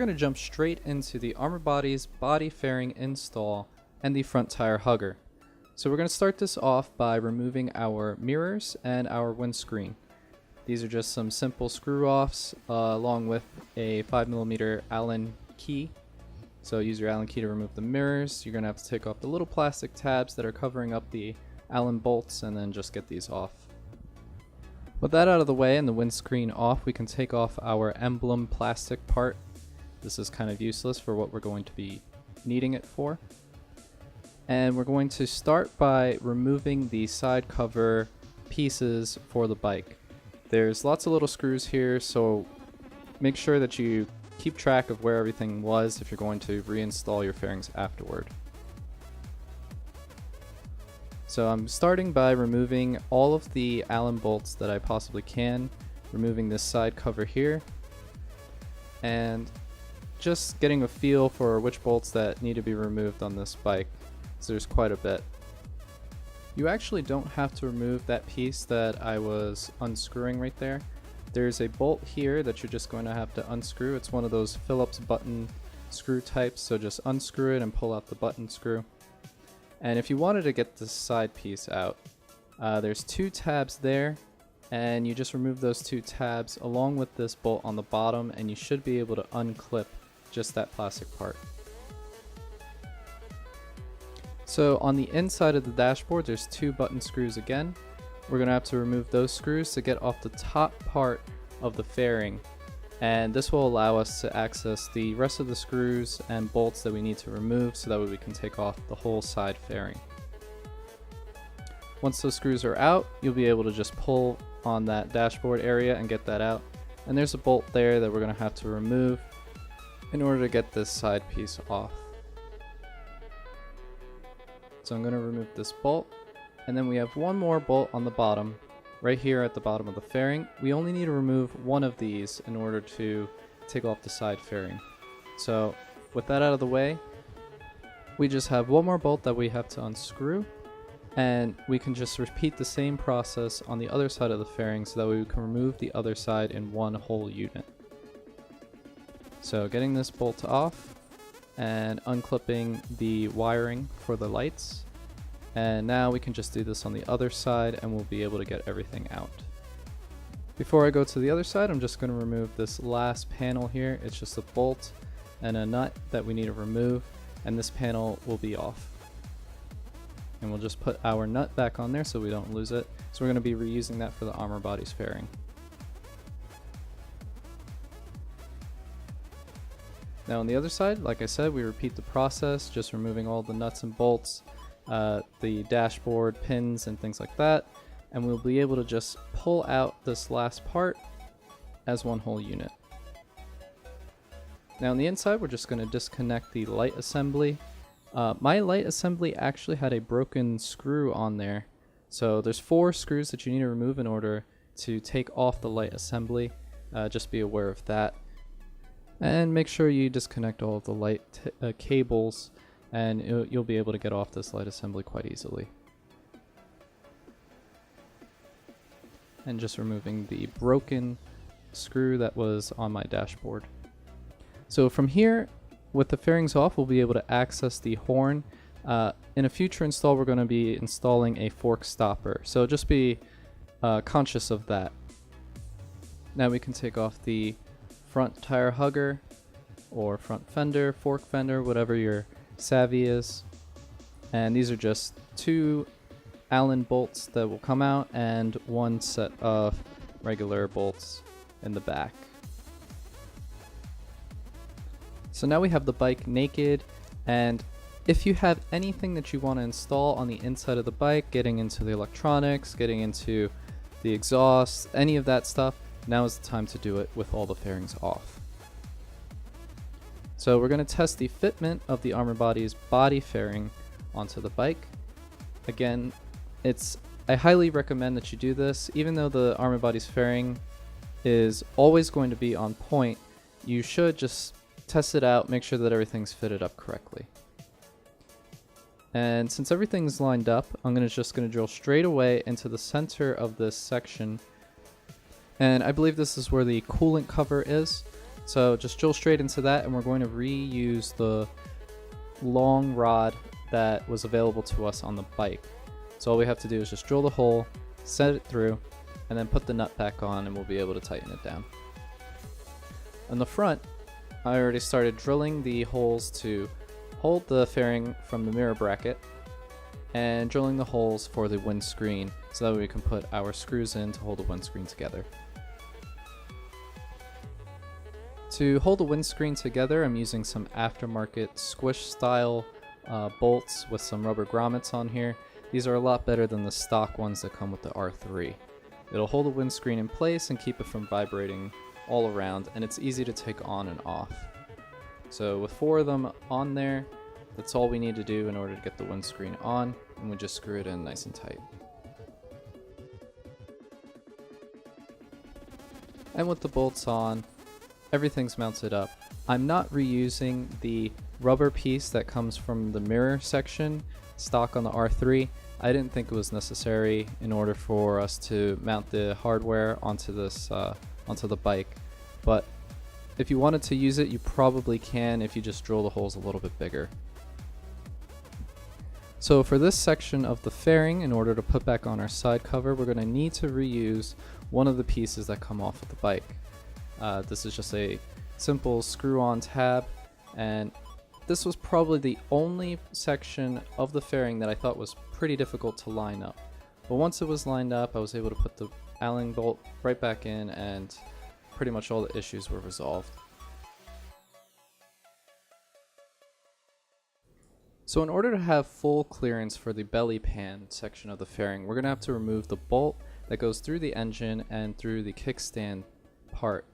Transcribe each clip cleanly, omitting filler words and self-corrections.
going to jump straight into the Armor Body's body fairing install and the front tire hugger. So we're going to start this off by removing our mirrors and our windscreen. These are just some simple screw offs along with a 5mm Allen key. So use your Allen key to remove the mirrors. You're going to have to take off the little plastic tabs that are covering up the Allen bolts and then just get these off. With that out of the way and the windscreen off, we can take off our emblem plastic part. This is kind of useless for what we're going to be needing it for. And we're going to start by removing the side cover pieces for the bike. There's lots of little screws here, so make sure that you keep track of where everything was if you're going to reinstall your fairings afterward. So I'm starting by removing all of the Allen bolts that I possibly can, removing this side cover here, and just getting a feel for which bolts that need to be removed on this bike, so there's quite a bit. You actually don't have to remove that piece that I was unscrewing right there. There's a bolt here that you're just going to have to unscrew. It's one of those Phillips button screw types, so just unscrew it and pull out the button screw. And if you wanted to get this side piece out, there's two tabs there, and you just remove those two tabs along with this bolt on the bottom, and you should be able to unclip just that plastic part. So on the inside of the dashboard, there's two button screws again. We're going to have to remove those screws to get off the top part of the fairing, and this will allow us to access the rest of the screws and bolts that we need to remove, so that way we can take off the whole side fairing. Once those screws are out, you'll be able to just pull on that dashboard area and get that out. And there's a bolt there that we're going to have to remove in order to get this side piece off. So I'm going to remove this bolt, and then we have one more bolt on the bottom, right here at the bottom of the fairing. We only need to remove one of these in order to take off the side fairing. So with that out of the way, we just have one more bolt that we have to unscrew, and we can just repeat the same process on the other side of the fairing, so that way we can remove the other side in one whole unit. So getting this bolt off and unclipping the wiring for the lights. And now we can just do this on the other side and we'll be able to get everything out. Before I go to the other side, I'm just going to remove this last panel here. It's just a bolt and a nut that we need to remove, and this panel will be off. And we'll just put our nut back on there so we don't lose it. So we're going to be reusing that for the Armor Body's fairing. Now on the other side, like I said, we repeat the process, just removing all the nuts and bolts, the dashboard pins and things like that, and we'll be able to just pull out this last part as one whole unit. Now on the inside, we're just going to disconnect the light assembly. My light assembly actually had a broken screw on there, so there's 4 screws that you need to remove in order to take off the light assembly. Just be aware of that. And make sure you disconnect all of the light cables, and you'll be able to get off this light assembly quite easily. And just removing the broken screw that was on my dashboard. So from here, with the fairings off, we'll be able to access the horn. In a future install, we're going to be installing a fork stopper, so just be conscious of that. Now we can take off the front tire hugger or front fender, fork fender, whatever your savvy is. And these are just 2 Allen bolts that will come out and 1 set of regular bolts in the back. So now we have the bike naked, and if you have anything that you want to install on the inside of the bike, getting into the electronics, getting into the exhaust, any of that stuff, now is the time to do it with all the fairings off. So we're going to test the fitment of the Armor Body's body fairing onto the bike. Again, I highly recommend that you do this. Even though the Armor Body's fairing is always going to be on point, you should just test it out, make sure that everything's fitted up correctly. And since everything's lined up, I'm just going to drill straight away into the center of this section. And I believe this is where the coolant cover is. So just drill straight into that, and we're going to reuse the long rod that was available to us on the bike. So all we have to do is just drill the hole, set it through, and then put the nut back on, and we'll be able to tighten it down. On the front, I already started drilling the holes to hold the fairing from the mirror bracket, and drilling the holes for the windscreen so that we can put our screws in to hold the windscreen together. To hold the windscreen together, I'm using some aftermarket squish style bolts with some rubber grommets on here. These are a lot better than the stock ones that come with the R3. It'll hold the windscreen in place and keep it from vibrating all around, and it's easy to take on and off. So with 4 of them on there, that's all we need to do in order to get the windscreen on, and we just screw it in nice and tight. And with the bolts on, everything's mounted up. I'm not reusing the rubber piece that comes from the mirror section stock on the R3. I didn't think it was necessary in order for us to mount the hardware onto this onto the bike, but if you wanted to use it, you probably can if you just drill the holes a little bit bigger. So for this section of the fairing, in order to put back on our side cover, we're going to need to reuse one of the pieces that come off of the bike. This is just a simple screw-on tab, and this was probably the only section of the fairing that I thought was pretty difficult to line up. But once it was lined up, I was able to put the Allen bolt right back in, and pretty much all the issues were resolved. So in order to have full clearance for the belly pan section of the fairing, we're going to have to remove the bolt that goes through the engine and through the kickstand part.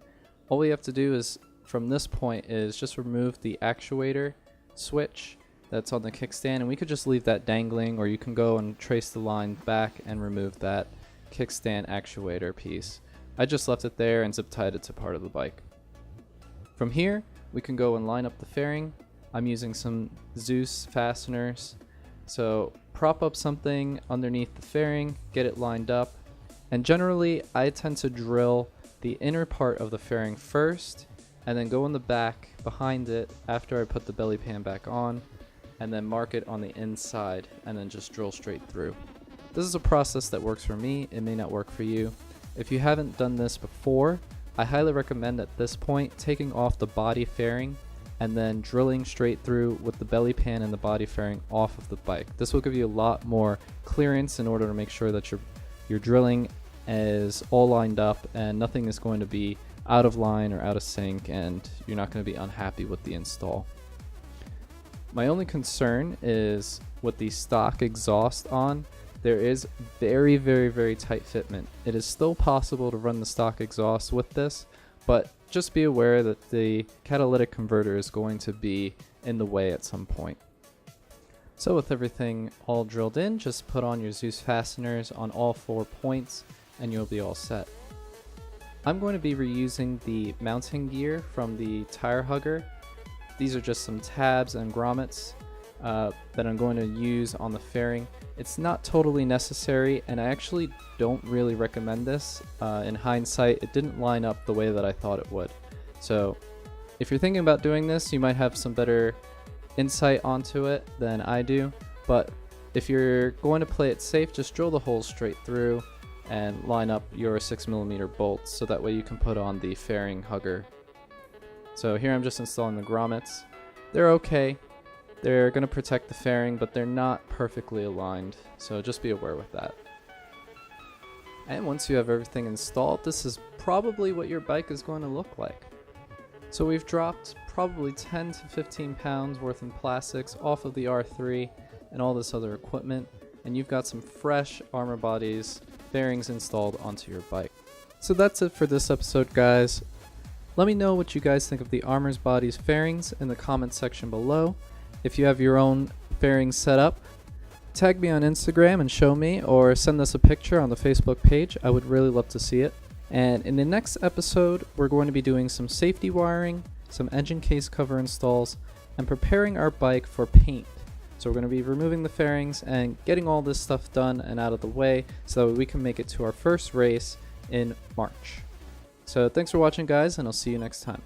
All we have to do is, from this point, is just remove the actuator switch that's on the kickstand, and we could just leave that dangling, or you can go and trace the line back and remove that kickstand actuator piece. I just left it there and zip tied it to part of the bike. From here, we can go and line up the fairing. I'm using some Zeus fasteners. So prop up something underneath the fairing, get it lined up, and generally I tend to drill the inner part of the fairing first, and then go in the back behind it after I put the belly pan back on, and then mark it on the inside, and then just drill straight through. This is a process that works for me. It may not work for you. If you haven't done this before, I highly recommend at this point taking off the body fairing and then drilling straight through with the belly pan and the body fairing off of the bike. This will give you a lot more clearance in order to make sure that your drilling is all lined up and nothing is going to be out of line or out of sync, and you're not going to be unhappy with the install. My only concern is with the stock exhaust on, there is very, very, very tight fitment. It is still possible to run the stock exhaust with this, but just be aware that the catalytic converter is going to be in the way at some point. So with everything all drilled in, just put on your Zeus fasteners on all 4 points and you'll be all set. I'm going to be reusing the mounting gear from the tire hugger. These are just some tabs and grommets that I'm going to use on the fairing. It's not totally necessary, and I actually don't really recommend this. In hindsight, it didn't line up the way that I thought it would. So if you're thinking about doing this, you might have some better insight onto it than I do, but if you're going to play it safe, just drill the holes straight through and line up your 6mm bolts so that way you can put on the fairing hugger. So here I'm just installing the grommets. They're okay. They're going to protect the fairing, but they're not perfectly aligned, so just be aware with that. And once you have everything installed, this is probably what your bike is going to look like. So we've dropped probably 10 to 15 pounds worth in plastics off of the R3 and all this other equipment, and you've got some fresh Armour bodies, fairings installed onto your bike. So that's it for this episode, guys. Let me know what you guys think of the Armour bodies fairings in the comments section below. If you have your own fairings set up, tag me on Instagram and show me, or send us a picture on the Facebook page. I would really love to see it. And in the next episode, we're going to be doing some safety wiring, some engine case cover installs, and preparing our bike for paint. So we're going to be removing the fairings and getting all this stuff done and out of the way so that we can make it to our first race in March. So thanks for watching, guys, and I'll see you next time.